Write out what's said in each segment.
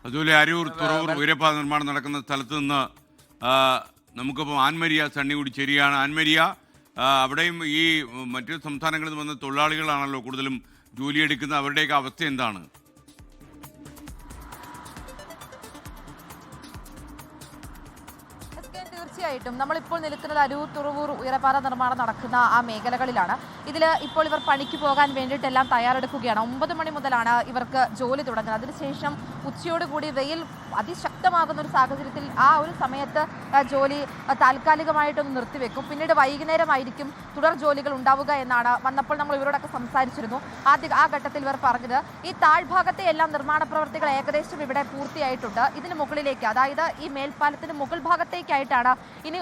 അതുപോലെ അരൂർ തുറവൂർ ഉയരപ്പാത നിർമ്മാണം നടക്കുന്ന സ്ഥലത്ത് നിന്ന് നമുക്കിപ്പോൾ ആൻമരിയ സണ്ണി കൂടി ശരിയാണ്. ആൻമരിയ, അവിടെയും ഈ മറ്റു സംസ്ഥാനങ്ങളിൽ നിന്ന് വന്ന തൊഴിലാളികളാണല്ലോ കൂടുതലും ജോലിയെടുക്കുന്നത്. അവരുടെയൊക്കെ അവസ്ഥ എന്താണ്? തീർച്ചയായിട്ടും നമ്മളിപ്പോൾ നിൽക്കുന്നത് അരൂർ തുറവൂർ ഉയരപ്പാത നിർമ്മാണം നടക്കുന്ന ആ മേഖലകളിലാണ്. ഇതിൽ ഇപ്പോൾ ഇവർ പണിക്ക് പോകാൻ വേണ്ടിയിട്ടെല്ലാം തയ്യാറെടുക്കുകയാണ്. 9 മണി മുതലാണ് ഇവർക്ക് ജോലി തുടങ്ങുന്നത്. അതിനുശേഷം ഉച്ചയോടുകൂടി വെയിൽ അതിശക്തമാകുന്ന ഒരു സാഹചര്യത്തിൽ ആ ഒരു സമയത്ത് ജോലി താൽക്കാലികമായിട്ടൊന്ന് നിർത്തിവെക്കും. പിന്നീട് വൈകുന്നേരമായിരിക്കും തുടർ ജോലികൾ ഉണ്ടാവുക എന്നാണ് വന്നപ്പോൾ നമ്മൾ ഇവരോടൊക്കെ സംസാരിച്ചിരുന്നു. ആ ഘട്ടത്തിൽ ഇവർ പറഞ്ഞത് ഈ താഴ്ഭാഗത്തെ എല്ലാം നിർമ്മാണ പ്രവർത്തികൾ ഏകദേശം ഇവിടെ പൂർത്തിയായിട്ടുണ്ട്. ഇതിന് മുകളിലേക്ക്, അതായത് ഈ മേൽപ്പാലത്തിന് മുകൾ ഭാഗത്തേക്കായിട്ടാണ് ഇനി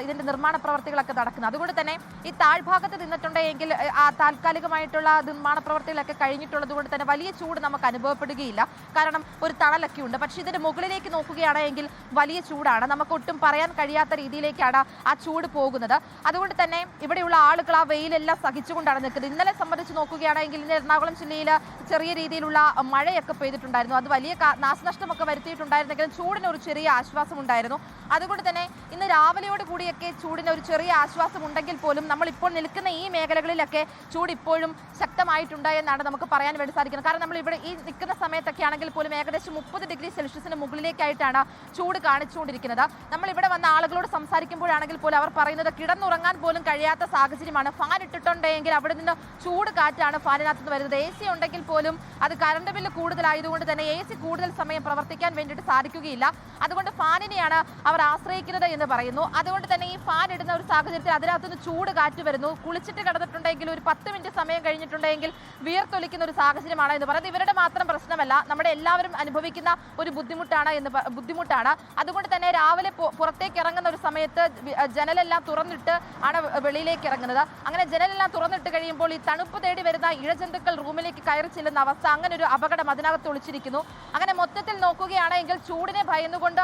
ഇതിന്റെ നിർമ്മാണ പ്രവർത്തികളൊക്കെ നടക്കുന്നത്. അതുകൊണ്ട് തന്നെ ഈ താഴ്ഭാഗത്ത് നിന്നിട്ടുണ്ടെങ്കിൽ ആ താൽക്കാലികമായിട്ടുള്ള നിർമ്മാണ പ്രവർത്തികളൊക്കെ കഴിഞ്ഞിട്ടുള്ളത് കൊണ്ട് തന്നെ വലിയ ചൂട് നമുക്ക് അനുഭവപ്പെടുകയില്ല. കാരണം ഒരു തണലൊക്കെ ഉണ്ട്. പക്ഷേ ഇതിന്റെ മുകളിലേക്ക് നോക്കുകയാണെങ്കിൽ വലിയ ചൂടാണ്. നമുക്ക് ഒട്ടും പറയാൻ കഴിയാത്ത രീതിയിലേക്കാണ് ആ ചൂട് പോകുന്നത്. അതുകൊണ്ട് തന്നെ ഇവിടെയുള്ള ആളുകൾ ആ വെയിലെല്ലാം സഹിച്ചുകൊണ്ടാണ് നിൽക്കുന്നത്. ഇന്നലെ സംബന്ധിച്ച് നോക്കുകയാണെങ്കിൽ ഇന്ന് എറണാകുളം ജില്ലയിൽ ചെറിയ രീതിയിലുള്ള മഴയൊക്കെ പെയ്തിട്ടുണ്ടായിരുന്നു. അത് വലിയ നാശനഷ്ടമൊക്കെ വരുത്തിയിട്ടുണ്ടായിരുന്നെങ്കിലും ചൂടിന് ഒരു ചെറിയ ആശ്വാസം ഉണ്ടായിരുന്നു. അതുകൊണ്ട് തന്നെ ഇന്ന് രാവിലെയോട് കൂടിയൊക്കെ ചൂടിന് ഒരു ചെറിയ ആശ്വാസം ഉണ്ടെങ്കിൽ പോലും നമ്മളിപ്പോൾ നിൽക്കുന്ന ഈ മേഖലകളിലൊക്കെ ചൂട് ഇപ്പോഴും ശക്തമായിട്ടുണ്ട് എന്നാണ് നമുക്ക് പറയാൻ വേണ്ടി സാധിക്കുന്നത്. കാരണം നമ്മൾ ഇവിടെ ഈ നിൽക്കുന്ന സമയത്തൊക്കെ ആണെങ്കിൽ പോലും ഏകദേശം 30 ഡിഗ്രി സെൽഷ്യസിന് മുകളിലേക്കായിട്ടാണ് ചൂട് കാണിച്ചുകൊണ്ടിരിക്കുന്നത്. നമ്മൾ ഇവിടെ വന്ന ആളുകളോട് സംസാരിക്കുമ്പോഴാണെങ്കിൽ പോലും അവർ പറയുന്നത് കിടന്നുറങ്ങാൻ പോലും കഴിയാത്ത സാഹചര്യമാണ്. ഫാൻ ഇട്ടിട്ടുണ്ടെങ്കിൽ അവിടെ നിന്ന് ചൂട് കാറ്റാണ് ഫാനിനകത്ത് നിന്ന് വരുന്നത്. AC ഉണ്ടെങ്കിൽ പോലും അത് കറണ്ട് ബില്ല് കൂടുതലായതുകൊണ്ട് തന്നെ AC കൂടുതൽ സമയം പ്രവർത്തിക്കാൻ വേണ്ടിയിട്ട് സാധിക്കുകയില്ല. അതുകൊണ്ട് ഫാനിനെയാണ് അവർ ആശ്രയിക്കുന്നത് എന്ന് പറയുന്നു. അതുകൊണ്ട് തന്നെ ഈ ഫാൻ ഇടുന്ന ഒരു സാഹചര്യത്തിൽ അതിനകത്തുനിന്ന് ചൂട് കാറ്റ് വരുന്നു. കുളിച്ചിട്ട് കിടന്നിട്ടുണ്ടെങ്കിൽ ഒരു 10 മിനിറ്റ് സമയം കഴിഞ്ഞിട്ടുണ്ടെങ്കിൽ വിയർത്തൊലിക്കുന്ന ഒരു സാഹചര്യമാണ് എന്ന് പറയുന്നത്. ഇവരുടെ മാത്രം പ്രശ്നമല്ല, നമ്മുടെ എല്ലാവരും അനുഭവിക്കുന്ന ഒരു ബുദ്ധിമുട്ടാണ്. അതുകൊണ്ട് തന്നെ രാവിലെ പുറത്തേക്ക് ഇറങ്ങുന്ന ഒരു സമയത്ത് ജനലെല്ലാം തുറന്നിട്ട് ആണ് വെളിയിലേക്ക് ഇറങ്ങുന്നത്. അങ്ങനെ ജനലെല്ലാം തുറന്നിട്ട് കഴിയുമ്പോൾ ഈ തണുപ്പ് തേടി വരുന്ന ഇഴജന്തുക്കൾ റൂമിലേക്ക് കയറി ചെല്ലുന്ന അവസ്ഥ, അങ്ങനെ ഒരു അപകടം അതിനകത്ത് ഒളിച്ചിരിക്കുന്നു. അങ്ങനെ മൊത്തത്തിൽ നോക്കുകയാണെങ്കിൽ ചൂടിനെ ഭയന്നുകൊണ്ട്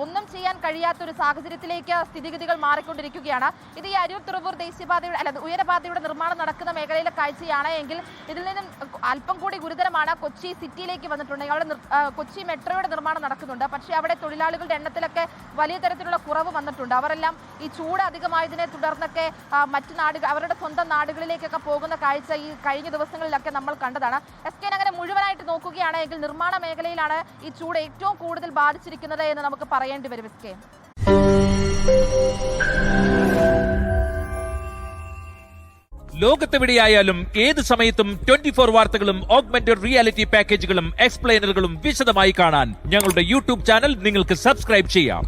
ഒന്നും ചെയ്യാൻ കഴിയാത്തൊരു സാഹചര്യത്തിലേക്ക് സ്ഥിതിഗതികൾ മാറിക്കൊണ്ടിരിക്കുകയാണ്. ഇത് ഈ അരൂർ തുറവൂർ ദേശീയപാതയുടെ ഉയരപാതയുടെ നിർമ്മാണം നടക്കുന്ന മേഖലയിലെ കാഴ്ചയാണ് എങ്കിൽ ഇതിൽ നിന്നും അല്പം കൂടി ഗുരുതരമാണ് കൊച്ചി സിറ്റിയിലേക്ക് വന്നിട്ടുണ്ടെങ്കിൽ അവിടെ കൊച്ചി മെട്രോയുടെ നിർമ്മാണം നടക്കുന്നുണ്ട്. പക്ഷേ അവിടെ തൊഴിലാളികളുടെ എണ്ണത്തിലൊക്കെ വലിയ തരത്തിലുള്ള കുറവ് വന്നിട്ടുണ്ട്. അവരെല്ലാം ഈ ചൂട് അധികമായതിനെ തുടർന്നൊക്കെ മറ്റു നാടുകൾ, അവരുടെ സ്വന്തം നാടുകളിലേക്കൊക്കെ പോകുന്ന കാഴ്ച ഈ കഴിഞ്ഞ ദിവസങ്ങളിലൊക്കെ നമ്മൾ കണ്ടതാണ്. SK അങ്ങനെ മുഴുവനായിട്ട് നോക്കുകയാണെങ്കിൽ നിർമ്മാണ മേഖലയിലാണ് ഈ ചൂട് ഏറ്റവും കൂടുതൽ ബാധിച്ചിരിക്കുന്നത് എന്ന് നമുക്ക് പറയേണ്ടി വരും. SK ലോകത്തെവിടെയായാലും ഏത് സമയത്തും 24 വാർത്തകളും ഓഗ്മെന്റഡ് റിയാലിറ്റി പാക്കേജുകളും എക്സ്പ്ലെയിനറുകളും വിശദമായി കാണാൻ ഞങ്ങളുടെ YouTube ചാനൽ നിങ്ങൾക്ക് സബ്സ്ക്രൈബ് ചെയ്യാം.